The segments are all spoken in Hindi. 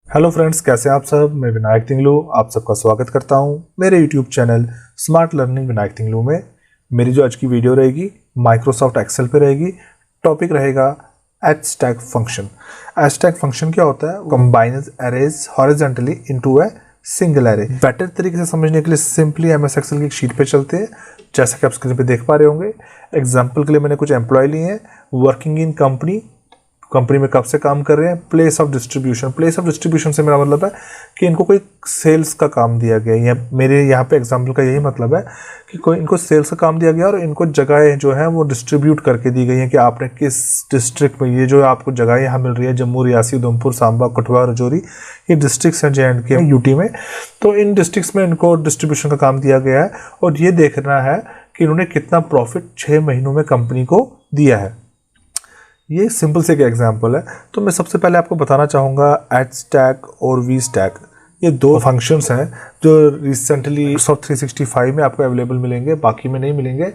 हेलो फ्रेंड्स, कैसे हैं आप सब। मैं विनायक तिंगलू आप सबका स्वागत करता हूं मेरे YouTube channel smart learning Vinayak Tinglu में। मेरी जो आज की वीडियो रहेगी माइक्रोसॉफ्ट एक्सेल पे रहेगी। टॉपिक रहेगा H stack function. H stack function क्या होता है? Combines arrays horizontally into a single array. Better तरीके से समझने के लिए सिंपली एमएस एक्सेल की एक शीट पे चलते हैं। जैसा कि आप स्क्रीन पे देख पा रहे होंगे, एग्जाम्पल के लिए मैंने कुछ एम्प्लॉय लिए हैं। वर्किंग इन कंपनी में कब से काम कर रहे हैं। प्लेस ऑफ डिस्ट्रीब्यूशन से मेरा मतलब है कि इनको कोई सेल्स का काम दिया गया है। या मेरे यहाँ पे एग्जाम्पल का यही मतलब है कि कोई इनको सेल्स का काम दिया गया और इनको जगह जो है वो डिस्ट्रीब्यूट करके दी गई है कि आपने किस डिस्ट्रिक्ट में, ये जो आपको जगह यहाँ मिल रही है जम्मू, रियासी, उधमपुर, सांबा, कठुआ, राजौरी, ये डिस्ट्रिक्ट्स हैं JNK यूटी में। तो इन डिस्ट्रिक्ट्स में इनको डिस्ट्रीब्यूशन का काम दिया गया है और ये देखना है कि इन्होंने कितना प्रॉफिट 6 महीनों में कंपनी को दिया है। ये सिंपल से एक एग्जांपल है। तो मैं सबसे पहले आपको बताना चाहूँगा एच स्टैक और वी स्टैक, ये दो फंक्शंस हैं जो रिसेंटली Microsoft 365 में आपको अवेलेबल मिलेंगे, बाकी में नहीं मिलेंगे।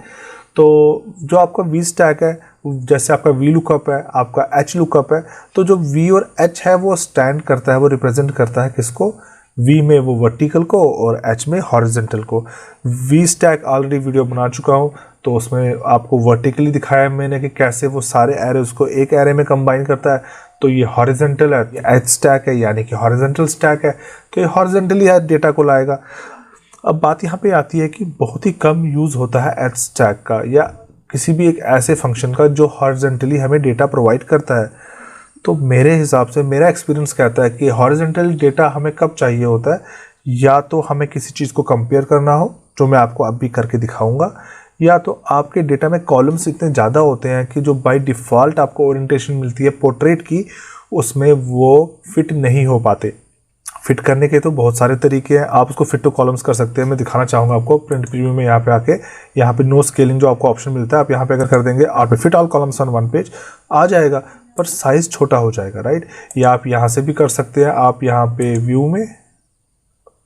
तो जो आपका वी स्टैक है, जैसे आपका वी लुकअप है, आपका एच लुकअप है, तो जो वी और एच है वो स्टैंड करता है, वो रिप्रेजेंट करता है किसको? वी में वो वर्टिकल को और एच में हॉरिजेंटल को। वी स्टैक ऑलरेडी वीडियो बना चुका हूँ, तो उसमें आपको वर्टिकली दिखाया मैंने कि कैसे वो सारे एरेज को एक एरे में कंबाइन करता है। तो ये हॉरिजेंटल है, एच स्टैक है, यानी कि हॉरिजेंटल स्टैक है। तो ये हॉरिजेंटली डेटा को लाएगा। अब बात यहाँ पे आती है कि बहुत ही कम यूज़ होता है एच स्टैक का या किसी भी एक ऐसे फंक्शन का जो हॉरिजेंटली हमें डेटा प्रोवाइड करता है। तो मेरे हिसाब से मेरा एक्सपीरियंस कहता है कि हॉरिजॉन्टल डेटा हमें कब चाहिए होता है, या तो हमें किसी चीज़ को कंपेयर करना हो, जो मैं आपको अब भी करके दिखाऊंगा, या तो आपके डेटा में कॉलम्स इतने ज़्यादा होते हैं कि जो बाय डिफ़ॉल्ट आपको ओरिएंटेशन मिलती है पोर्ट्रेट की, उसमें वो फिट नहीं हो पाते। फिट करने के तो बहुत सारे तरीके हैं, आप उसको फिट टू कॉलम्स कर सकते हैं। मैं दिखाना चाहूँगा आपको प्रिंट प्रीव्यू में। यहाँ पे आके यहाँ पे नो स्केलिंग जो आपको ऑप्शन मिलता है, आप यहाँ पे अगर कर देंगे आप fit all columns on one page आ जाएगा, पर साइज़ छोटा हो जाएगा, राइट। या आप यहाँ से भी कर सकते हैं। आप यहाँ पे व्यू में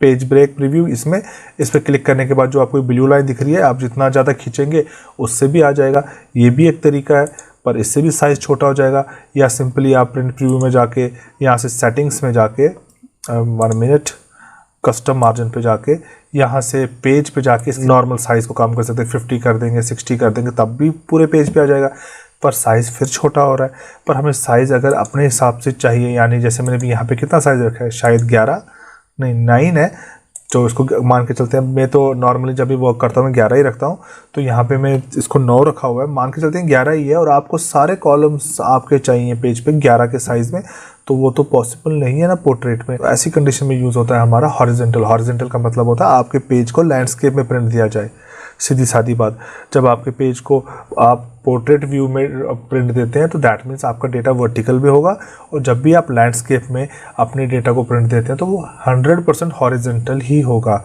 पेज ब्रेक प्रीव्यू, इसमें इस पर क्लिक करने के बाद जो आपको ब्लू लाइन दिख रही है, आप जितना ज़्यादा खींचेंगे उससे भी आ जाएगा। ये भी एक तरीका है, पर इससे भी साइज़ छोटा हो जाएगा। या सिंपली आप प्रिंट प्रीव्यू में जाके यहाँ से सेटिंग्स में जाके 1 मिनट कस्टम मार्जिन पे जाके यहाँ से पेज पे जाके नॉर्मल साइज़ को काम कर सकते हैं। 50 कर देंगे, 60 कर देंगे, तब भी पूरे पेज पे आ जाएगा, पर साइज़ फिर छोटा हो रहा है। पर हमें साइज़ अगर अपने हिसाब से चाहिए, यानी जैसे मैंने भी यहाँ पे कितना साइज़ रखा है, शायद 11 नहीं 9 है, जो इसको मान के चलते हैं। मैं तो नॉर्मली जब भी वर्क करता हूँ मैं 11 ही रखता हूँ, तो यहाँ पे मैं इसको 9 रखा हुआ है, मान के चलते हैं 11 ही है। और आपको सारे कॉलम्स आपके चाहिए पेज पे 11 के साइज़ में, तो वो तो पॉसिबल नहीं है ना पोर्ट्रेट में। तो ऐसी कंडीशन में यूज़ होता है हमारा हॉरिजॉन्टल। हॉरिजॉन्टल का मतलब होता है आपके पेज को लैंडस्केप में प्रिंट दिया जाए। सीधी सादी बात, जब आपके पेज को आप पोर्ट्रेट व्यू में प्रिंट देते हैं तो दैट मीन्स आपका डेटा वर्टिकल में होगा, और जब भी आप लैंडस्केप में अपने डेटा को प्रिंट देते हैं तो वो 100% हॉरिजॉन्टल ही होगा।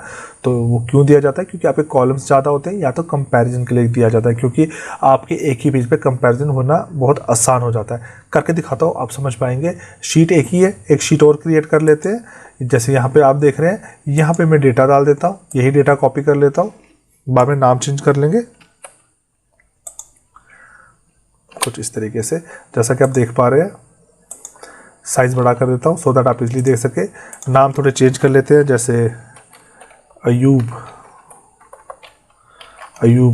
तो वो क्यों दिया जाता है? क्योंकि आपके कॉलम्स ज़्यादा होते हैं, या तो कंपैरिजन के लिए दिया जाता है, क्योंकि आपके एक ही पेज पे कंपैरिजन होना बहुत आसान हो जाता है। करके दिखाता हूँ, आप समझ पाएंगे। शीट एक ही है, एक शीट और क्रिएट कर लेते हैं। जैसे यहाँ पे आप देख रहे हैं, यहाँ पे मैं डेटा डाल देता हूँ, यही डेटा कॉपी कर लेता हूँ, बाद में नाम चेंज कर लेंगे कुछ इस तरीके से, जैसा कि आप देख पा रहे हैं। साइज बड़ा कर देता हूँ सो दैट आप इजली देख सके। नाम थोड़े चेंज कर लेते हैं, जैसे अयूब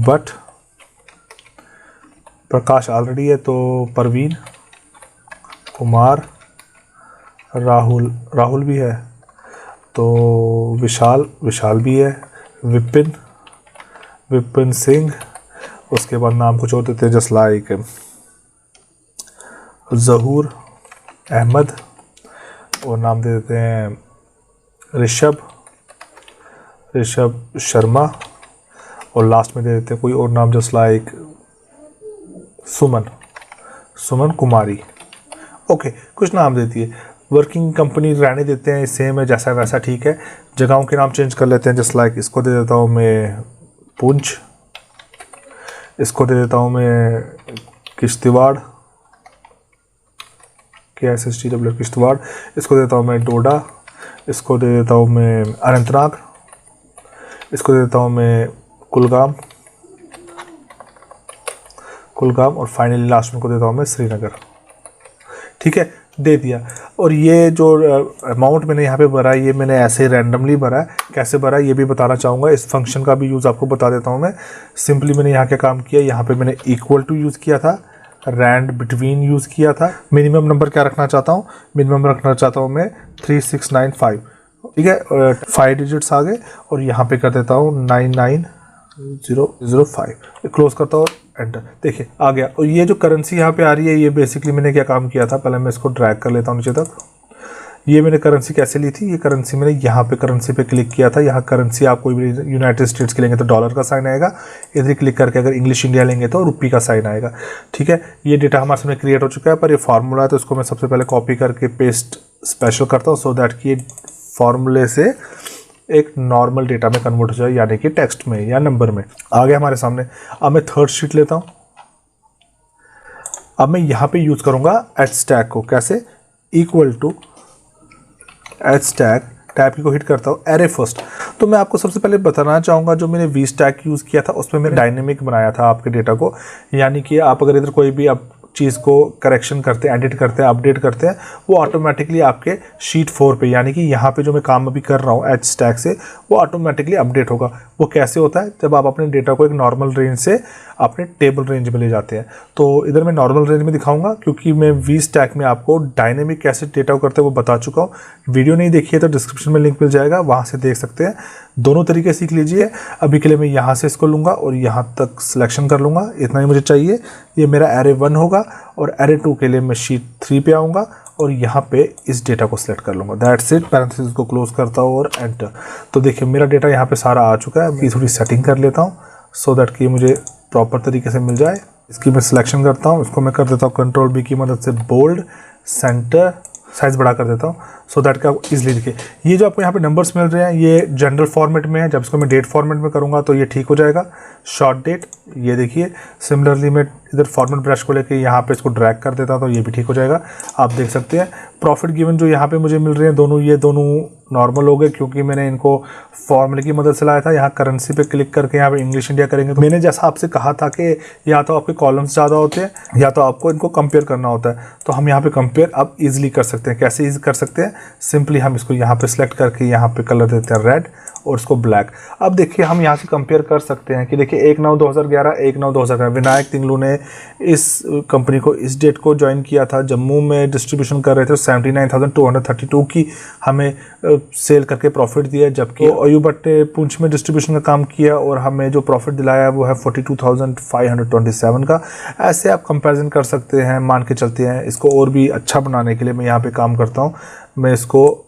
भट्ट। प्रकाश ऑलरेडी है, तो परवीन, कुमार, राहुल भी है, तो विशाल भी है, विपिन सिंह। उसके बाद नाम कुछ और देते हैं, जस्ट लाइक ज़हूर अहमद, और नाम दे देते हैं ऋषभ शर्मा, और लास्ट में दे देते हैं कोई और नाम, जस्ट लाइक सुमन कुमारी। ओके, कुछ नाम देती है। वर्किंग कंपनी रहने देते हैं, सेम है जैसा वैसा, ठीक है। जगहों के नाम चेंज कर लेते हैं, जस्ट लाइक इसको दे देता हूँ मैं पुंछ, इसको दे देता हूँ मैं किश्तवाड़, KSHTW किश्तवाड़। इसको देता हूँ मैं डोडा, इसको दे देता हूँ मैं अनंतनाग, इसको दे देता हूँ मैं कुलगाम, और फाइनली लास्ट में को देता हूँ मैं श्रीनगर। ठीक है, दे दिया। और ये जो अमाउंट मैंने यहाँ पे भरा है ये मैंने ऐसे रैंडमली भरा है। कैसे भरा है ये भी बताना चाहूँगा। इस फंक्शन का भी यूज़ आपको बता देता हूँ मैं। सिंपली मैंने यहाँ क्या काम किया, यहाँ पे मैंने इक्वल टू यूज़ किया था, रैंड बिटवीन यूज़ किया था। मिनिमम नंबर क्या रखना चाहता हूँ, मिनिमम रखना चाहता हूँ मैं 3695, ठीक है। 5 डिजिट्स आ गए और यहाँ पे कर देता हूँ 99005, क्लोज करता हूँ, एंटर। देखिए आ गया। और ये जो करेंसी यहाँ पे आ रही है ये बेसिकली मैंने क्या काम किया था, पहले मैं इसको ड्रैग कर लेता हूँ नीचे तक। ये मैंने करेंसी कैसे ली थी, ये करेंसी मैंने यहाँ पे करेंसी पे क्लिक किया था। यहाँ करेंसी आप कोई भी यूनाइटेड स्टेट्स के लेंगे तो डॉलर का साइन आएगा, इधर क्लिक करके अगर इंग्लिश इंडिया लेंगे तो रुपी का साइन आएगा, ठीक है। ये डेटा हमारे सामने क्रिएट हो चुका है, पर ये फार्मूला है तो इसको मैं सबसे पहले कॉपी करके पेस्ट स्पेशल करता हूँ सो दैट कि ये फार्मूले से एक नॉर्मल डेटा में कन्वर्ट हो जाए, यानी कि टेक्स्ट में या नंबर में आ गया हमारे सामने। अब मैं थर्ड शीट लेता हूँ। अब मैं यहाँ पे यूज करूँगा एच स्टैक को। कैसे, equal to H stack, tab की को हिट करता हूँ, एरे फर्स्ट। तो मैं आपको सबसे पहले बताना चाहूँगा जो मैंने वी स्टैक यूज़ किया था उसमें मैंने डायनेमिक बनाया था आपके डेटा को, यानी कि आप अगर इधर कोई भी आप चीज़ को करेक्शन करते हैं, एडिट करते हैं, अपडेट करते हैं, वो ऑटोमेटिकली आपके शीट 4 पे, यानी कि यहाँ पे जो मैं काम अभी कर रहा हूँ एच स्टैक से, वो ऑटोमेटिकली अपडेट होगा। वो कैसे होता है, जब आप अपने डेटा को एक नॉर्मल रेंज से अपने टेबल रेंज में ले जाते हैं। तो इधर मैं नॉर्मल रेंज में दिखाऊंगा क्योंकि मैं वी स्टैक में आपको डायनेमिक कैसे डेटा को करते हैं वो बता चुका हूँ। वीडियो नहीं देखी है तो डिस्क्रिप्शन में लिंक मिल जाएगा, वहाँ से देख सकते हैं। दोनों तरीके सीख लीजिए। अभी के लिए मैं यहाँ से इसको लूँगा और यहाँ तक सिलेक्शन कर लूँगा, इतना ही मुझे चाहिए। ये मेरा एरे 1 होगा और एरे 2 के लिए मैं शीट 3 पे आऊँगा और यहाँ पे इस डेटा को सिलेक्ट कर लूँगा। That's it. पैरेंथेसिस को क्लोज करता हूँ और एंटर। तो देखिए मेरा डेटा यहाँ पे सारा आ चुका है। मैं थोड़ी सेटिंग कर लेता हूँ सो दैट कि मुझे प्रॉपर तरीके से मिल जाए। इसकी मैं सिलेक्शन करता हूँ, इसको मैं कर देता हूँ कंट्रोल बी की मदद से बोल्ड, सेंटर, साइज बड़ा कर देता हूँ सो दैट कि आप इजीली दिखे। ये जो आपको यहाँ पे नंबर्स मिल रहे हैं ये जनरल फॉर्मेट में है। जब इसको मैं डेट फॉर्मेट में करूँगा तो ये ठीक हो जाएगा, शॉर्ट डेट। ये देखिए सिमिलरली मैं इधर फॉर्मेट ब्रश को लेके यहाँ पे इसको ड्रैग कर देता हूँ तो ये भी ठीक हो जाएगा। आप देख सकते हैं प्रॉफिट गिवन जो यहाँ पे मुझे मिल रहे हैं दोनों, ये दोनों नॉर्मल हो गए क्योंकि मैंने इनको फॉर्मूले की मदद से लाया था। यहाँ करेंसी पे क्लिक करके यहाँ पे इंग्लिश इंडिया करेंगे तो मैंने जैसा आपसे कहा था कि या तो आपके कॉलम्स ज़्यादा होते हैं या तो आपको इनको कंपेयर करना होता है। तो हम यहाँ पे कंपेयर अब ईजिली कर सकते हैं। कैसे ईजी कर सकते हैं, सिंपली हम इसको यहाँ पे सिलेक्ट करके यहाँ पे कलर देते हैं रेड और इसको ब्लैक। अब देखिए हम यहाँ से कंपेयर कर सकते हैं कि देखिए 1/9/2011, 1/9/2011 विनायक तिंगलू ने इस कंपनी को इस डेट को ज्वाइन किया था। जम्मू में डिस्ट्रीब्यूशन कर रहे थे, 79,232 की हमें सेल करके प्रॉफिट दिया, जबकि अयूब भट्ट ने पुंछ में डिस्ट्रीब्यूशन का काम किया और हमें जो प्रॉफिट दिलाया वो है 42,527 का। ऐसे आप कंपैरिजन कर सकते हैं, मान के चलते हैं। इसको और भी अच्छा बनाने के लिए मैं यहाँ पे काम करता हूँ, मैं इसको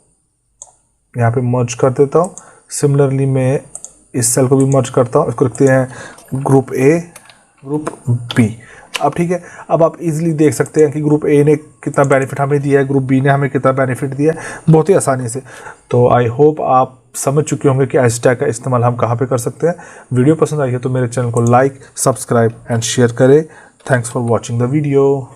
यहाँ पे मर्ज कर देता हूँ। सिमिलरली मैं इस सेल को भी मर्ज करता हूँ, इसको रखते हैं ग्रुप ए, ग्रुप बी। अब ठीक है, अब आप इजीली देख सकते हैं कि ग्रुप ए ने कितना बेनिफिट हमें दिया है, ग्रुप बी ने हमें कितना बेनिफिट दिया है, बहुत ही आसानी से। तो आई होप आप समझ चुके होंगे कि हैशटैग का इस्तेमाल हम कहाँ पे कर सकते हैं। वीडियो पसंद आई है तो मेरे चैनल को लाइक, सब्सक्राइब एंड शेयर करें। Thanks for watching the video.